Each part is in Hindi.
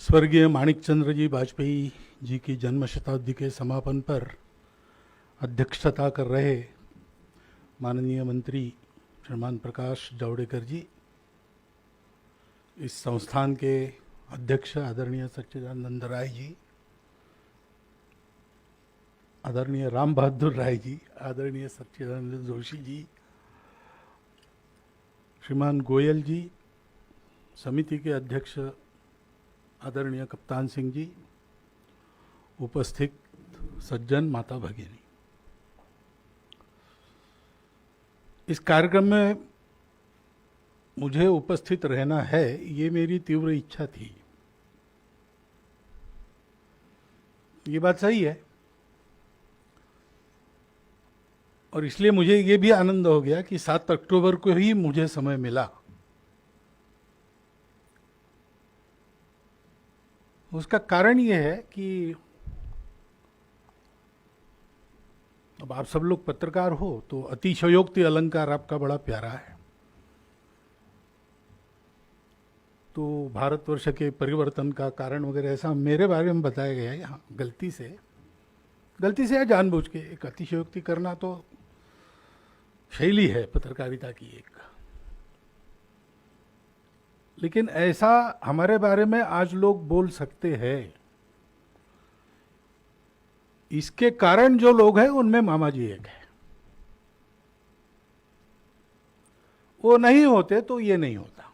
स्वर्गीय माणिकचंद्र जी वाजपेयी जी की जन्म शताब्दी के समापन पर अध्यक्षता कर रहे माननीय मंत्री श्रीमान प्रकाश जावड़ेकर जी, इस संस्थान के अध्यक्ष आदरणीय सच्चिदानंद राय जी, आदरणीय राम बहादुर राय जी, आदरणीय सच्चिदानंद जोशी जी, श्रीमान गोयल जी, समिति के अध्यक्ष आदरणीय कप्तान सिंह जी, उपस्थित सज्जन माता भगिनी, इस कार्यक्रम में मुझे उपस्थित रहना है, ये मेरी तीव्र इच्छा थी। ये बात सही है और इसलिए मुझे ये भी आनंद हो गया कि 7 अक्टूबर को ही मुझे समय मिला। उसका कारण ये है कि अब आप सब लोग पत्रकार हो तो अतिशयोक्ति अलंकार आपका बड़ा प्यारा है। तो भारतवर्ष के परिवर्तन का कारण वगैरह ऐसा मेरे बारे में बताया गया है यहाँ, गलती से या जानबूझ के एक अतिशयोक्ति करना तो शैली है पत्रकारिता की एक, लेकिन ऐसा हमारे बारे में आज लोग बोल सकते हैं। इसके कारण जो लोग हैं उनमें मामा जी एक है। वो नहीं होते तो ये नहीं होता।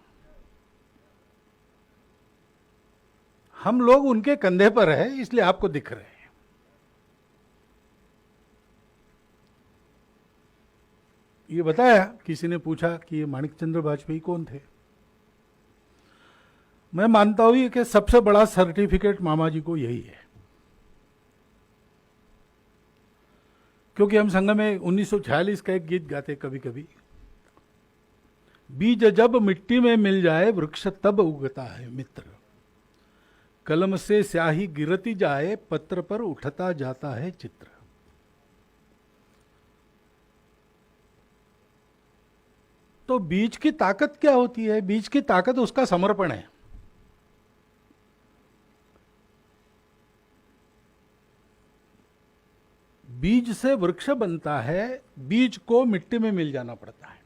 हम लोग उनके कंधे पर है, इसलिए आपको दिख रहे हैं। ये बताया, किसी ने पूछा कि ये माणिकचंद्र वाजपेयी कौन थे। मैं मानता हूं कि सबसे बड़ा सर्टिफिकेट मामा जी को यही है, क्योंकि हम संघ में 1946 का एक गीत गाते कभी कभी, बीज जब मिट्टी में मिल जाए वृक्ष तब उगता है मित्र, कलम से स्याही गिरती जाए पत्र पर उठता जाता है चित्र। तो बीज की ताकत क्या होती है? बीज की ताकत उसका समर्पण है। बीज से वृक्ष बनता है, बीज को मिट्टी में मिल जाना पड़ता है।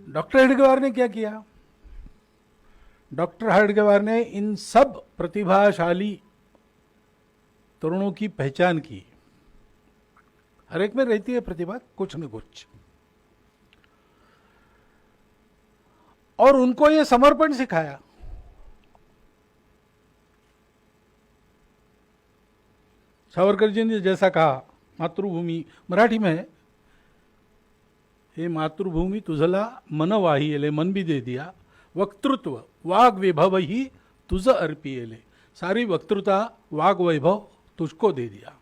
डॉक्टर हेडगेवार ने क्या किया? डॉक्टर हेडगेवार ने इन सब प्रतिभाशाली तरुणों की पहचान की। हर एक में रहती है प्रतिभा कुछ न कुछ, और उनको ये समर्पण सिखाया। सावरकर जी ने जैसा कहा, मातृभूमि मराठी में है, हे मातृभूमि तुझला मन वाहियले, मन भी दे दिया, वक्तृत्व वाग वैभव ही तुझ अर्पियले, सारी वक्तृता वाग वैभव तुझको दे दिया।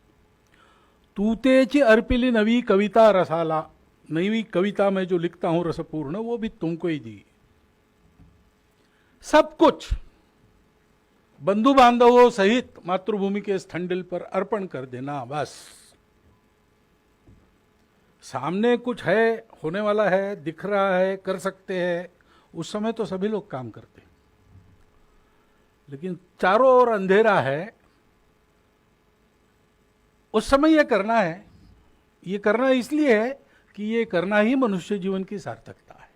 तूतेची अर्पिली नवी कविता रसाला, नई कविता में जो लिखता हूं रसपूर्ण, वो भी तुमको ही दी। सब कुछ बंधु बांधवों सहित मातृभूमि के स्थंडिल पर अर्पण कर देना, बस। सामने कुछ है, होने वाला है, दिख रहा है, कर सकते हैं, उस समय तो सभी लोग काम करते, लेकिन चारों ओर अंधेरा है, उस समय यह करना है। ये करना इसलिए है कि ये करना ही मनुष्य जीवन की सार्थकता है।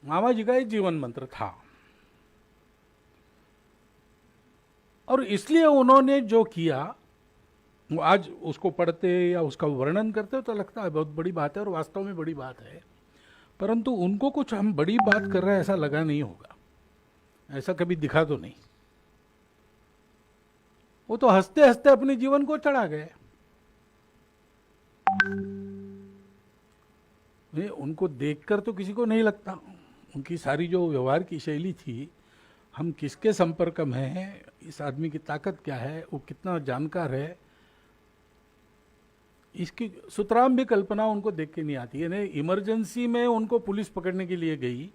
मामा जी का एक जीवन मंत्र था, और इसलिए उन्होंने जो किया, वो आज उसको पढ़ते या उसका वर्णन करते तो लगता है बहुत बड़ी बात है, और वास्तव में बड़ी बात है, परंतु उनको कुछ हम बड़ी बात कर रहे हैं ऐसा लगा नहीं होगा, ऐसा कभी दिखा तो नहीं। वो तो हंसते हंसते अपने जीवन को चढ़ा गए। उनको देखकर तो किसी को नहीं लगता, उनकी सारी जो व्यवहार की शैली थी, हम किसके संपर्क में हैं, इस आदमी की ताकत क्या है, वो कितना जानकार है, इसकी सुतराम भी कल्पना उनको देख के नहीं आती है। इमरजेंसी में उनको पुलिस पकड़ने के लिए गई,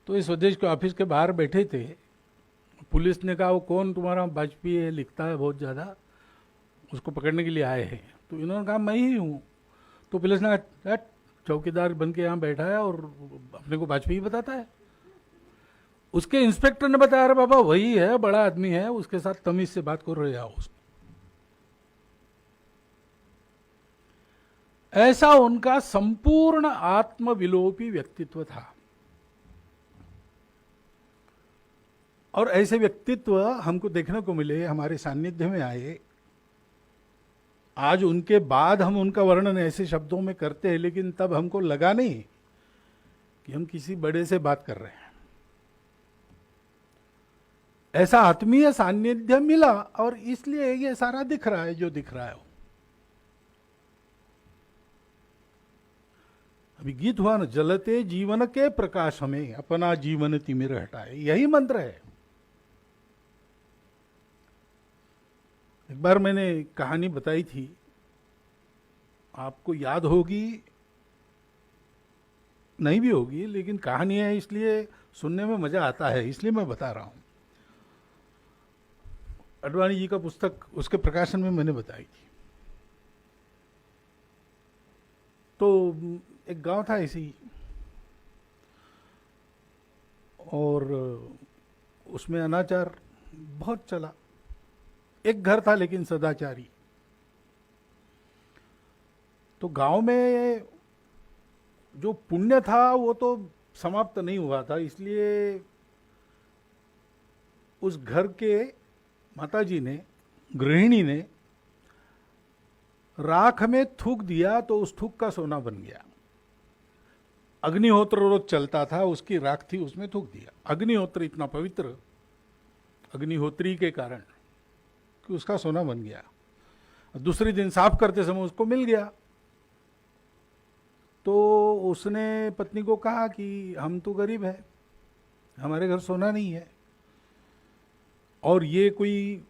तो इस स्वदेश के ऑफिस के बाहर बैठे थे, पुलिस ने कहा वो कौन तुम्हारा वाजपेयी है, लिखता है बहुत ज़्यादा, उसको पकड़ने के लिए आए हैं। तो इन्होंने कहा मैं ही हूँ। तो पुलिस ने कहा "हट, चौकीदार बन के यहाँ बैठा है और अपने को वाजपेयी बताता है"। उसके इंस्पेक्टर ने बताया अरे बाबा वही है, बड़ा आदमी है, उसके साथ तमीज से बात कर रहे आओ। ऐसा उनका संपूर्ण आत्मविलोपी व्यक्तित्व था। और ऐसे व्यक्तित्व हमको देखने को मिले, हमारे सानिध्य में आए। आज उनके बाद हम उनका वर्णन ऐसे शब्दों में करते हैं, लेकिन तब हमको लगा नहीं कि हम किसी बड़े से बात कर रहे हैं। ऐसा आत्मीय सानिध्य मिला और इसलिए ये सारा दिख रहा है जो दिख रहा है। अभी गीत हुआ ना, जलते जीवन के प्रकाश में अपना जीवन तिमिर हटाए, यही मंत्र है। एक बार मैंने कहानी बताई थी, आपको याद होगी नहीं भी होगी, लेकिन कहानी है इसलिए सुनने में मजा आता है, इसलिए मैं बता रहा हूं। अडवाणी जी का पुस्तक उसके प्रकाशन में मैंने बताई थी। तो एक गांव था ऐसे ही, और उसमें अनाचार बहुत चला। एक घर था लेकिन सदाचारी। तो गांव में जो पुण्य था वो तो समाप्त नहीं हुआ था, इसलिए उस घर के माताजी ने, गृहिणी ने राख में थूक दिया तो उस थूक का सोना बन गया। अग्निहोत्र रोज चलता था, उसकी राख थी, उसमें थूक दिया। अग्निहोत्र इतना पवित्र, अग्निहोत्री के कारण कि उसका सोना बन गया। दूसरे दिन साफ करते समय उसको मिल गया। तो उसने पत्नी को कहा कि हम तो गरीब है, हमारे घर सोना नहीं है, और ये कोई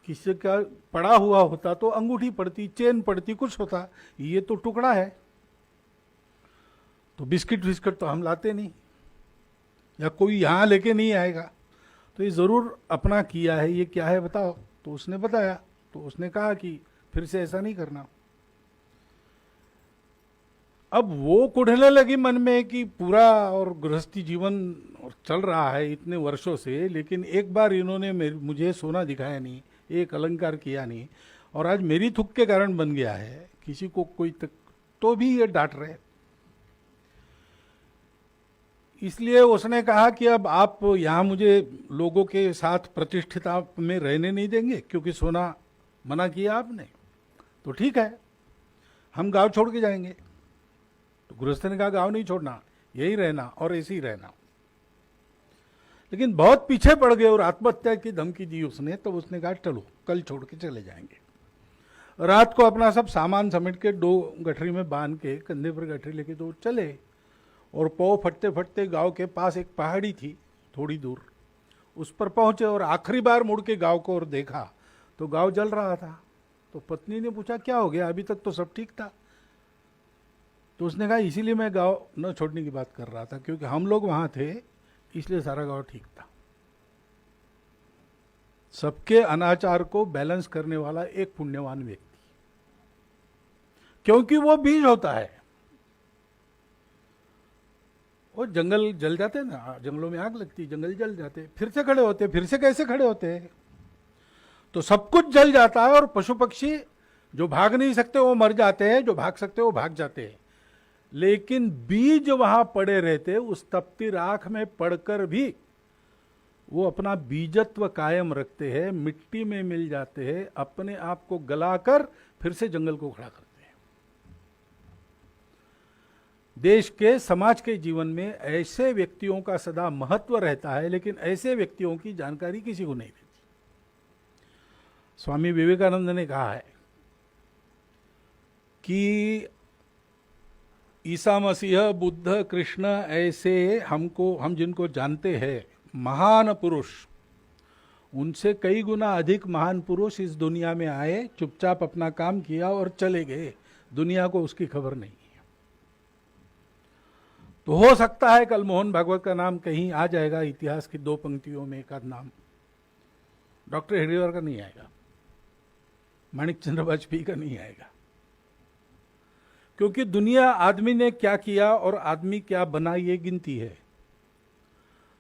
किसी का पड़ा हुआ होता तो अंगूठी पड़ती, चेन पड़ती, कुछ होता, ये तो टुकड़ा है। तो बिस्किट विस्किट तो हम लाते नहीं, या कोई यहाँ लेके नहीं आएगा, तो ये ज़रूर अपना किया है, ये क्या है बताओ। तो उसने बताया। तो उसने कहा कि फिर से ऐसा नहीं करना। अब वो कुढ़ने लगी मन में कि पूरा और गृहस्थी जीवन चल रहा है इतने वर्षों से, लेकिन एक बार इन्होंने मुझे सोना दिखाया नहीं, एक अलंकार किया नहीं, और आज मेरी थुक के कारण बन गया है, किसी को कोई तो भी ये डांट रहे। इसलिए उसने कहा कि अब आप यहाँ मुझे लोगों के साथ प्रतिष्ठिता में रहने नहीं देंगे क्योंकि सोना मना किया आपने, तो ठीक है, हम गांव छोड़ के जाएंगे। तो गृहस्थ ने कहा गांव नहीं छोड़ना, यही रहना और ऐसे ही रहना। लेकिन बहुत पीछे पड़ गए और आत्महत्या की धमकी दी उसने। तो उसने कहा चलो कल छोड़ के चले जाएंगे। रात को अपना सब सामान समेट के 2 गठरी में बांध के, कंधे पर गठरी लेके तो चले, और पाँव फटते फटते गांव के पास एक पहाड़ी थी थोड़ी दूर, उस पर पहुंचे और आखिरी बार मुड़ के गांव को और देखा तो गांव जल रहा था। तो पत्नी ने पूछा क्या हो गया, अभी तक तो सब ठीक था। तो उसने कहा इसीलिए मैं गांव न छोड़ने की बात कर रहा था, क्योंकि हम लोग वहां थे इसलिए सारा गांव ठीक था। सबके अनाचार को बैलेंस करने वाला एक पुण्यवान व्यक्ति, क्योंकि वो बीज होता है। वो जंगल जल जाते ना, जंगलों में आग लगती, जंगल जल जाते, फिर से खड़े होते, फिर से कैसे खड़े होते हैं। तो सब कुछ जल जाता है, और पशु पक्षी जो भाग नहीं सकते वो मर जाते हैं, जो भाग सकते वो भाग जाते हैं। लेकिन बीज वहां पड़े रहते, उस तपती राख में पड़कर भी वो अपना बीजत्व कायम रखते हैं, मिट्टी में मिल जाते हैं, अपने आप को गलाकर फिर से जंगल को खड़ा करते हैं। देश के, समाज के जीवन में ऐसे व्यक्तियों का सदा महत्व रहता है, लेकिन ऐसे व्यक्तियों की जानकारी किसी को नहीं रहती। स्वामी विवेकानंद ने कहा है कि ईसा मसीह, बुद्ध, कृष्ण, ऐसे हम जिनको जानते हैं महान पुरुष, उनसे कई गुना अधिक महान पुरुष इस दुनिया में आए, चुपचाप अपना काम किया और चले गए, दुनिया को उसकी खबर नहीं है। तो हो सकता है कल मोहन भागवत का नाम कहीं आ जाएगा इतिहास की 2 पंक्तियों में, एक आध नाम डॉक्टर हेडगेवार का नहीं आएगा, माणिक चंद्र वाजपेयी का नहीं आएगा, क्योंकि दुनिया आदमी ने क्या किया और आदमी क्या बना ये गिनती है,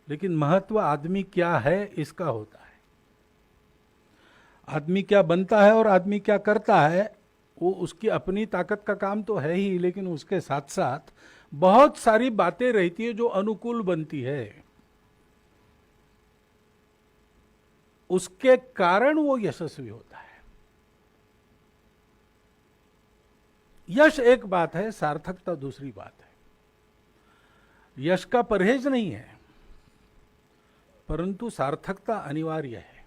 लेकिन महत्व आदमी क्या है इसका होता है। आदमी क्या बनता है और आदमी क्या करता है वो उसकी अपनी ताकत का काम तो है ही, लेकिन उसके साथ साथ बहुत सारी बातें रहती है जो अनुकूल बनती है, उसके कारण वो यशस्वी होता है। यश एक बात है, सार्थकता दूसरी बात है। यश का परहेज नहीं है, परंतु सार्थकता अनिवार्य है।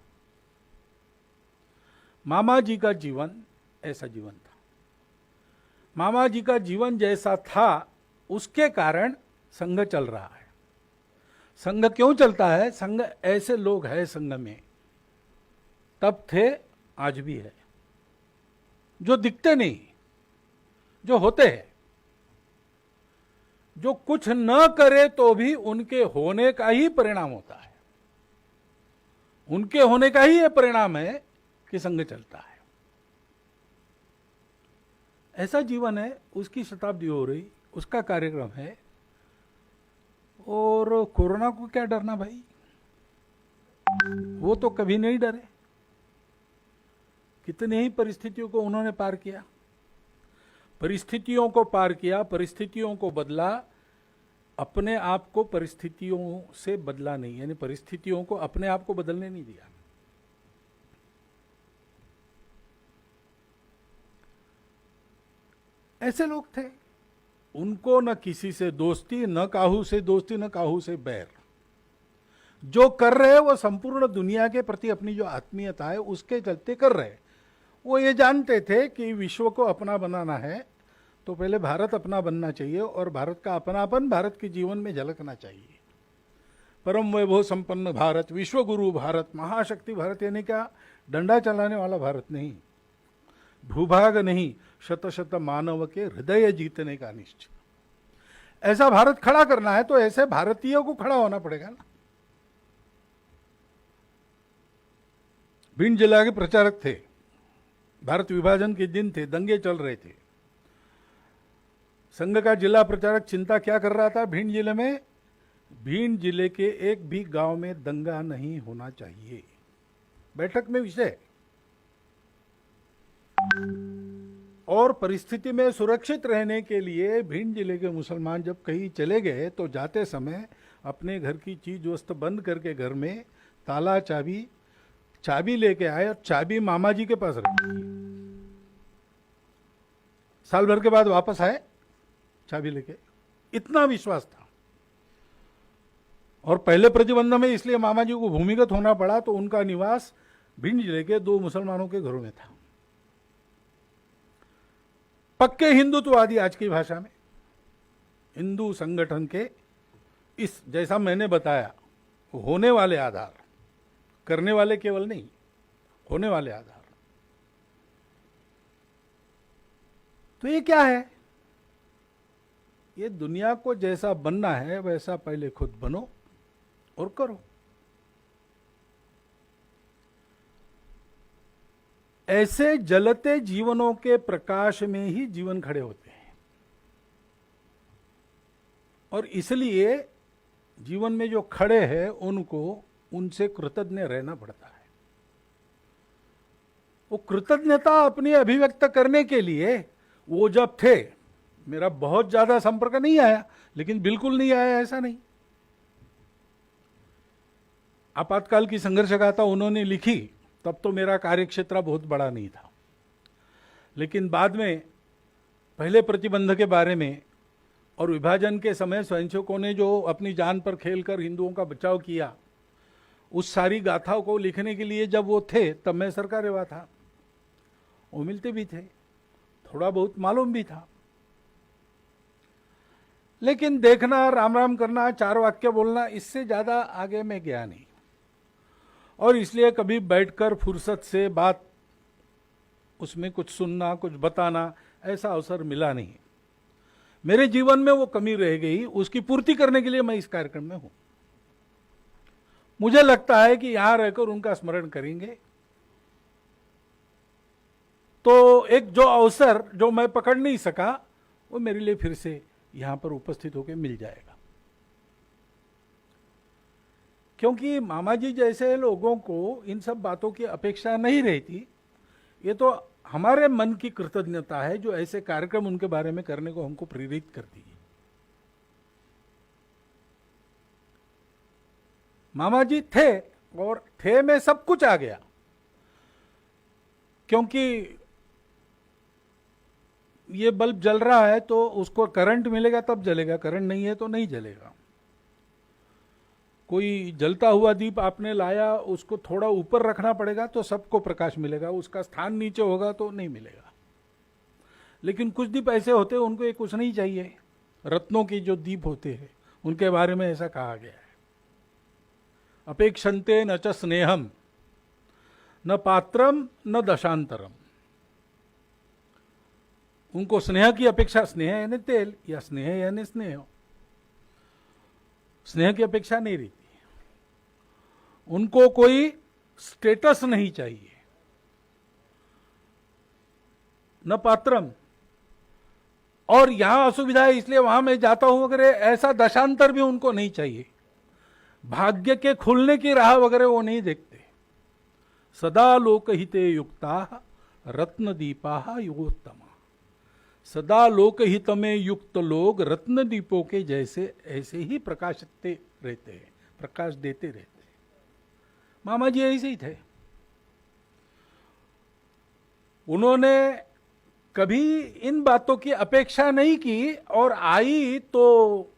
मामा जी का जीवन ऐसा जीवन था। मामा जी का जीवन जैसा था उसके कारण संघ चल रहा है। संघ क्यों चलता है? संघ ऐसे लोग हैं संघ में, तब थे आज भी है, जो दिखते नहीं, जो होते हैं, जो कुछ न करे तो भी उनके होने का ही परिणाम होता है। उनके होने का ही यह परिणाम है कि संघ चलता है। ऐसा जीवन है, उसकी शताब्दी हो रही, उसका कार्यक्रम है। और कोरोना को क्या डरना भाई, वो तो कभी नहीं डरे। कितने ही परिस्थितियों को उन्होंने पार किया, परिस्थितियों को पार किया, परिस्थितियों को बदला, अपने आप को परिस्थितियों से बदला नहीं, यानी परिस्थितियों को अपने आप को बदलने नहीं दिया। ऐसे लोग थे, उनको न किसी से दोस्ती, न काहू से दोस्ती, न काहू से बैर। जो कर रहे वो संपूर्ण दुनिया के प्रति अपनी जो आत्मीयता है उसके चलते कर रहे। वो ये जानते थे कि विश्व को अपना बनाना है तो पहले भारत अपना बनना चाहिए, और भारत का अपनापन भारत के जीवन में झलकना चाहिए। परम वैभव संपन्न भारत, विश्व गुरु भारत, महाशक्ति भारत, यानी क्या डंडा चलाने वाला भारत नहीं, भूभाग नहीं, शत शत मानव के हृदय जीतने का निश्चय। ऐसा भारत खड़ा करना है तो ऐसे भारतीयों को खड़ा होना पड़ेगा ना। भिंड जिला के प्रचारक थे, भारत विभाजन के दिन थे, दंगे चल रहे थे। संघ का जिला प्रचारक चिंता क्या कर रहा था? भिंड जिले में, भिंड जिले के एक भी गांव में दंगा नहीं होना चाहिए। बैठक में विषय, और परिस्थिति में सुरक्षित रहने के लिए भिंड जिले के मुसलमान जब कहीं चले गए तो जाते समय अपने घर की चीज वस्तु बंद करके घर में ताला चाबी लेके आए, और चाबी मामा जी के पास रखी। साल भर के बाद वापस आए चाबी लेके, इतना विश्वास था। और पहले प्रतिबंध में इसलिए मामा जी को भूमिगत होना पड़ा, तो उनका निवास भिंड जिले के 2 मुसलमानों के घरों में था। पक्के हिंदुत्ववादी, आज की भाषा में हिंदू संगठन के, इस जैसा मैंने बताया होने वाले आधार, करने वाले केवल नहीं, होने वाले आधार। तो ये क्या है? ये दुनिया को जैसा बनना है वैसा पहले खुद बनो और करो। ऐसे जलते जीवनों के प्रकाश में ही जीवन खड़े होते हैं, और इसलिए जीवन में जो खड़े हैं उनको उनसे कृतज्ञ रहना पड़ता है। वो कृतज्ञता अपनी अभिव्यक्त करने के लिए, वो जब थे, मेरा बहुत ज्यादा संपर्क नहीं आया, लेकिन बिल्कुल नहीं आया ऐसा नहीं। आपातकाल की संघर्ष गाथा उन्होंने लिखी, तब तो मेरा कार्यक्षेत्र बहुत बड़ा नहीं था, लेकिन बाद में पहले प्रतिबंध के बारे में और विभाजन के समय स्वयंसेवकों ने जो अपनी जान पर खेलकर हिंदुओं का बचाव किया, उस सारी गाथाओं को लिखने के लिए जब वो थे तब मैं सरकार हुआ था। वो मिलते भी थे, थोड़ा बहुत मालूम भी था, लेकिन देखना, राम राम करना, 4 वाक्य बोलना, इससे ज्यादा आगे मैं गया नहीं। और इसलिए कभी बैठकर फुर्सत से बात, उसमें कुछ सुनना, कुछ बताना, ऐसा अवसर मिला नहीं। मेरे जीवन में वो कमी रह गई, उसकी पूर्ति करने के लिए मैं इस कार्यक्रम में हूं। मुझे लगता है कि यहां रहकर उनका स्मरण करेंगे तो एक जो अवसर जो मैं पकड़ नहीं सका, वो मेरे लिए फिर से यहाँ पर उपस्थित होकर मिल जाएगा। क्योंकि मामा जी जैसे लोगों को इन सब बातों की अपेक्षा नहीं रहती। ये तो हमारे मन की कृतज्ञता है जो ऐसे कार्यक्रम उनके बारे में करने को हमको प्रेरित करती है। मामा जी थे और थे में सब कुछ आ गया, क्योंकि ये बल्ब जल रहा है तो उसको करंट मिलेगा तब जलेगा, करंट नहीं है तो नहीं जलेगा। कोई जलता हुआ दीप आपने लाया, उसको थोड़ा ऊपर रखना पड़ेगा तो सबको प्रकाश मिलेगा, उसका स्थान नीचे होगा तो नहीं मिलेगा। लेकिन कुछ दीप ऐसे होते हैं उनको ये कुछ नहीं चाहिए। रत्नों के जो दीप होते हैं उनके बारे में ऐसा कहा गया है, अपेक्षन्ते न च स्नेहम न पात्रम न दशांतरम। उनको स्नेह की अपेक्षा, स्नेह यानी तेल या स्नेह यानी स्नेह, स्नेह की अपेक्षा नहीं रहती। उनको कोई स्टेटस नहीं चाहिए, न पात्रम। और यहां असुविधा है इसलिए वहां मैं जाता हूं वगैरह, ऐसा दशांतर भी उनको नहीं चाहिए। भाग्य के खुलने की राह वगैरह वो नहीं देखते। सदा लोकहिते युक्ता रत्न दीपा युगोत्तमा। सदा लोकहित में युक्त लोग रत्न दीपों के जैसे ऐसे ही प्रकाशते रहते हैं, प्रकाश देते रहते हैं। मामा जी ऐसे ही थे। उन्होंने कभी इन बातों की अपेक्षा नहीं की, और आई तो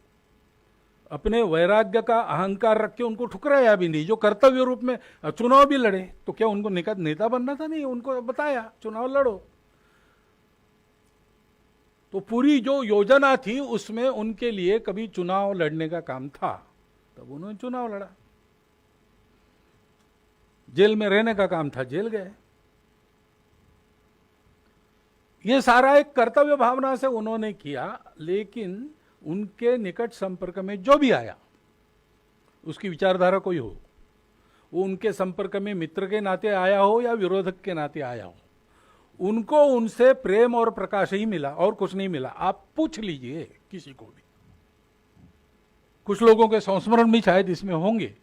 अपने वैराग्य का अहंकार रख के उनको ठुकराया भी नहीं। जो कर्तव्य रूप में चुनाव भी लड़े, तो क्या उनको नेता बनना था? नहीं, उनको बताया चुनाव लड़ो। तो पूरी जो योजना थी उसमें उनके लिए कभी चुनाव लड़ने का काम था, तब उन्होंने चुनाव लड़ा। जेल में रहने का काम था, जेल गए। ये सारा एक कर्तव्य भावना से उन्होंने किया। लेकिन उनके निकट संपर्क में जो भी आया, उसकी विचारधारा कोई हो, वो उनके संपर्क में मित्र के नाते आया हो या विरोधक के नाते आया हो, उनको उनसे प्रेम और प्रकाश ही मिला और कुछ नहीं मिला। आप पूछ लीजिए किसी को भी। कुछ लोगों के संस्मरण भी शायद इसमें होंगे।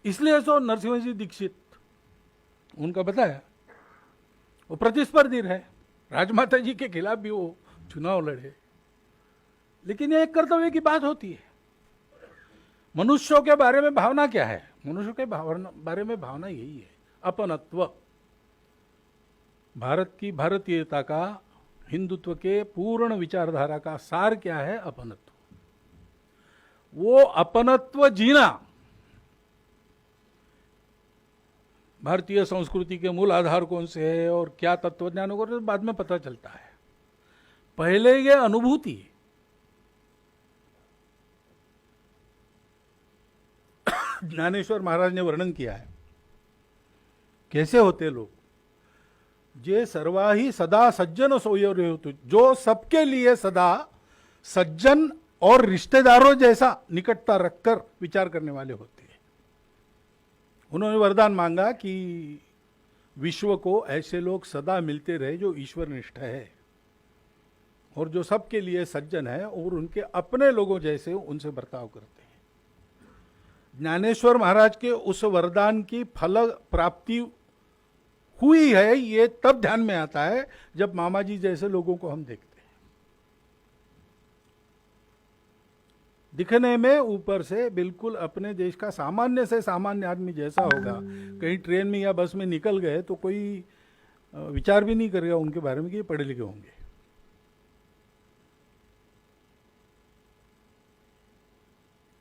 इसलिए तो नरसिंह जी दीक्षित, उनका बताया, वो प्रतिस्पर्धी रहे, राजमाता जी के खिलाफ भी वो चुनाव लड़े। लेकिन ये एक कर्तव्य की बात होती है। मनुष्यों के बारे में भावना क्या है? मनुष्य के बारे में भावना यही है, अपनत्व। भारत की भारतीयता का, हिंदुत्व के पूर्ण विचारधारा का सार क्या है? अपनत्व। वो अपनत्व जीना भारतीय संस्कृति के मूल आधार कौन से है और क्या तत्वज्ञान को तो बाद में पता चलता है। पहले ये अनुभूति। ज्ञानेश्वर महाराज ने वर्णन किया है कैसे होते लोग, जे सर्वाही सदा सज्जन सोयो होते, जो सबके लिए सदा सज्जन और रिश्तेदारों जैसा निकटता रखकर विचार करने वाले होते हैं। उन्होंने वरदान मांगा कि विश्व को ऐसे लोग सदा मिलते रहे जो ईश्वर निष्ठ है और जो सबके लिए सज्जन है और उनके अपने लोगों जैसे उनसे बर्ताव करते हैं। ज्ञानेश्वर महाराज के उस वरदान की फल प्राप्ति हुई है, ये तब ध्यान में आता है जब मामा जी जैसे लोगों को हम देखते हैं। दिखने में ऊपर से बिल्कुल अपने देश का सामान्य से सामान्य आदमी जैसा होगा। कहीं ट्रेन में या बस में निकल गए तो कोई विचार भी नहीं करेगा उनके बारे में कि ये पढ़े लिखे होंगे।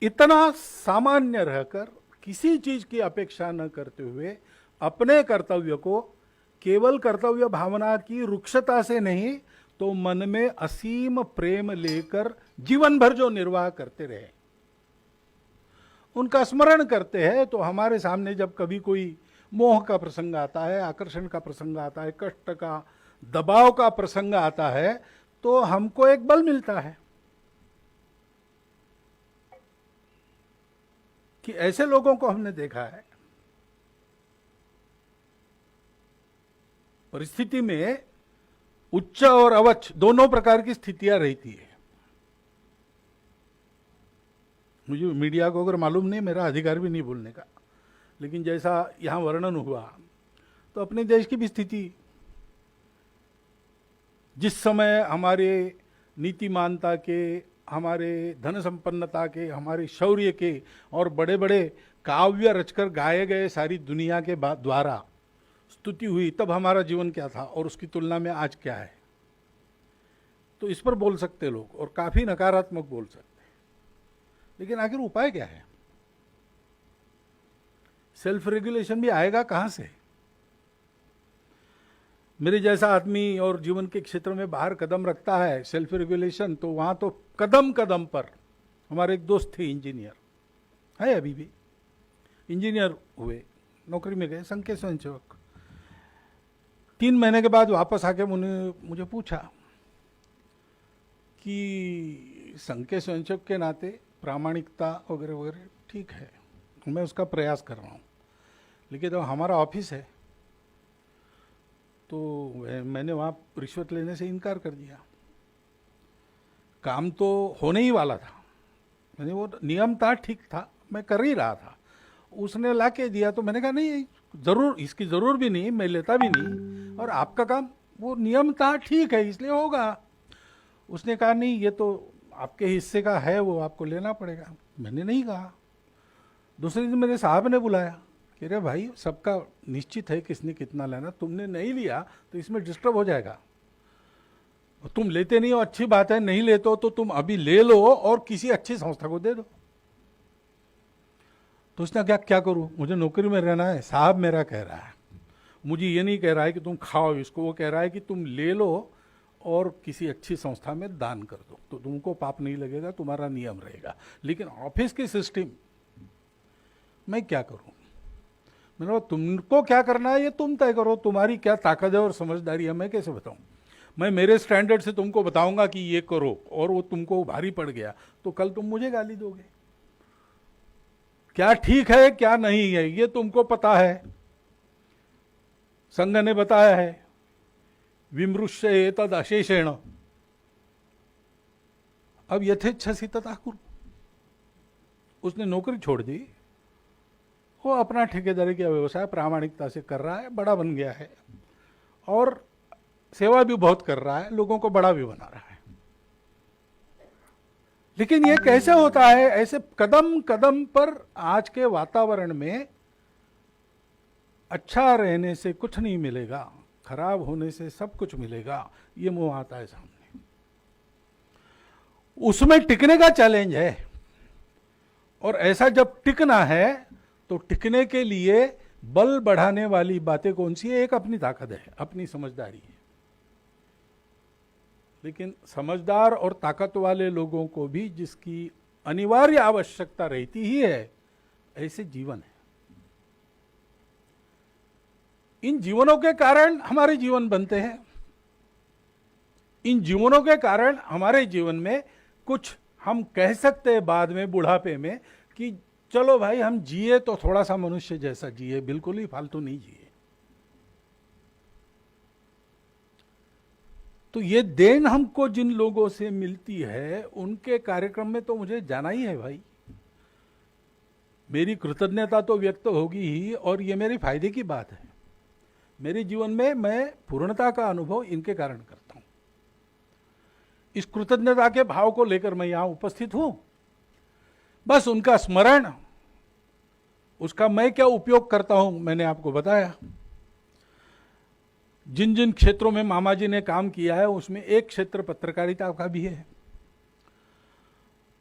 इतना सामान्य रहकर किसी चीज की अपेक्षा न करते हुए अपने कर्तव्य को केवल कर्तव्य भावना की रुक्षता से नहीं तो मन में असीम प्रेम लेकर जीवन भर जो निर्वाह करते रहे, उनका स्मरण करते हैं। तो हमारे सामने जब कभी कोई मोह का प्रसंग आता है, आकर्षण का प्रसंग आता है, कष्ट का, दबाव का प्रसंग आता है, तो हमको एक बल मिलता है कि ऐसे लोगों को हमने देखा है परिस्थिति में उच्च और अवच दोनों प्रकार की स्थितियां रहती है। मुझे मीडिया को अगर मालूम नहीं, मेरा अधिकार भी नहीं बोलने का, लेकिन जैसा यहां वर्णन हुआ, तो अपने देश की भी स्थिति, जिस समय हमारे नीतिमानता के, हमारे धन संपन्नता के, हमारे शौर्य के और बड़े बड़े काव्य रचकर गाए गए सारी दुनिया के द्वारा स्तुति हुई, तब हमारा जीवन क्या था और उसकी तुलना में आज क्या है, तो इस पर बोल सकते लोग और काफी नकारात्मक बोल सकते। लेकिन आखिर उपाय क्या है? सेल्फ रेगुलेशन भी आएगा कहां से? मेरे जैसा आदमी और जीवन के क्षेत्र में बाहर कदम रखता है सेल्फ रेगुलेशन, तो वहां तो कदम कदम पर, हमारे एक दोस्त थे इंजीनियर, है अभी भी इंजीनियर हुए, नौकरी में गए, संघ के स्वयंसेवक। 3 महीने के बाद वापस आके मुझे पूछा कि संघ के स्वयंसेवक के नाते प्रामाणिकता वगैरह वगैरह ठीक है, मैं उसका प्रयास कर रहा हूँ, लेकिन तो हमारा ऑफिस है, तो मैंने वहाँ रिश्वत लेने से इनकार कर दिया। काम तो होने ही वाला था, मैंने वो नियम था, ठीक था, मैं कर ही रहा था, उसने ला के दिया, तो मैंने कहा नहीं, ज़रूर इसकी ज़रूर भी नहीं, मैं लेता भी नहीं, और आपका काम वो नियम था, ठीक है, इसलिए होगा। उसने कहा नहीं, ये तो आपके हिस्से का है, वो आपको लेना पड़ेगा। मैंने नहीं कहा। दूसरे दिन मेरे साहब ने बुलाया कि अरे भाई, सबका निश्चित है किसने कितना लेना, तुमने नहीं लिया तो इसमें डिस्टर्ब हो जाएगा, तुम लेते नहीं हो, अच्छी बात है, नहीं लेते हो तो तुम अभी ले लो और किसी अच्छी संस्था को दे दो। तो उसने क्या करूं, मुझे नौकरी में रहना है, साहब मेरा कह रहा है, मुझे ये नहीं कह रहा है कि तुम खाओ इसको, वो कह रहा है कि तुम ले लो और किसी अच्छी संस्था में दान कर दो, तो तुमको पाप नहीं लगेगा, तुम्हारा नियम रहेगा। लेकिन ऑफिस की सिस्टम मैं क्या करूं? मैंने कहा तुमको क्या करना है ये तुम तय करो, तुम्हारी क्या ताकत है और समझदारी है, मैं कैसे बताऊं? मैं मेरे स्टैंडर्ड से तुमको बताऊंगा कि ये करो और वो तुमको भारी पड़ गया तो कल तुम मुझे गाली दोगे। क्या ठीक है क्या नहीं है ये तुमको पता है, संघ ने बताया है, विमृश्य एतद अशेषेण। अब यथेच्छसी तथा कुरु। उसने नौकरी छोड़ दी, वो अपना ठेकेदारी का व्यवसाय प्रामाणिकता से कर रहा है, बड़ा बन गया है और सेवा भी बहुत कर रहा है, लोगों को बड़ा भी बना रहा है। लेकिन ये कैसे होता है? ऐसे कदम कदम पर आज के वातावरण में अच्छा रहने से कुछ नहीं मिलेगा, खराब होने से सब कुछ मिलेगा, ये मुंह आता है सामने। उसमें टिकने का चैलेंज है, और ऐसा जब टिकना है तो टिकने के लिए बल बढ़ाने वाली बातें कौन सी है? एक अपनी ताकत है, अपनी समझदारी है। लेकिन समझदार और ताकत वाले लोगों को भी जिसकी अनिवार्य आवश्यकता रहती ही है, ऐसे जीवन है। इन जीवनों के कारण हमारे जीवन बनते हैं, इन जीवनों के कारण हमारे जीवन में कुछ हम कह सकते हैं बाद में बुढ़ापे में कि चलो भाई हम जिए तो थोड़ा सा मनुष्य जैसा जिए, बिल्कुल ही फालतू नहीं जिए। तो ये देन हमको जिन लोगों से मिलती है उनके कार्यक्रम में तो मुझे जाना ही है भाई। मेरी कृतज्ञता तो व्यक्त होगी ही, और ये मेरे फायदे की बात है। मेरे जीवन में मैं पूर्णता का अनुभव इनके कारण करता हूं। इस कृतज्ञता के भाव को लेकर मैं यहां उपस्थित हूं। बस उनका स्मरण, उसका मैं क्या उपयोग करता हूं मैंने आपको बताया। जिन जिन क्षेत्रों में मामा जी ने काम किया है उसमें एक क्षेत्र पत्रकारिता का भी है,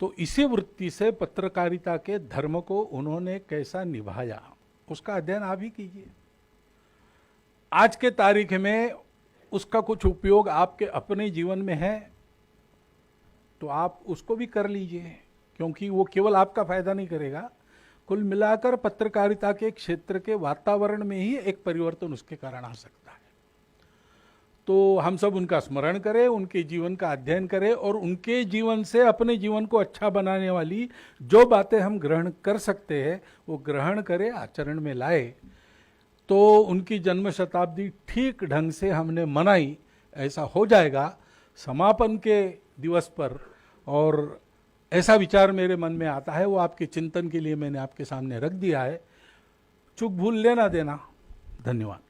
तो इसी वृत्ति से पत्रकारिता के धर्म को उन्होंने कैसा निभाया उसका अध्ययन आप ही कीजिए। आज के तारीख में उसका कुछ उपयोग आपके अपने जीवन में है तो आप उसको भी कर लीजिए, क्योंकि वो केवल आपका फायदा नहीं करेगा, कुल मिलाकर पत्रकारिता के क्षेत्र के वातावरण में ही एक परिवर्तन उसके कारण आ सकता है। तो हम सब उनका स्मरण करें, उनके जीवन का अध्ययन करें और उनके जीवन से अपने जीवन को अच्छा बनाने वाली जो बातें हम ग्रहण कर सकते हैं वो ग्रहण करें, आचरण में लाए। तो उनकी जन्म शताब्दी ठीक ढंग से हमने मनाई, ऐसा हो जाएगा समापन के दिवस पर, और ऐसा विचार मेरे मन में आता है, वो आपके चिंतन के लिए मैंने आपके सामने रख दिया है। चूक भूल लेना देना। धन्यवाद।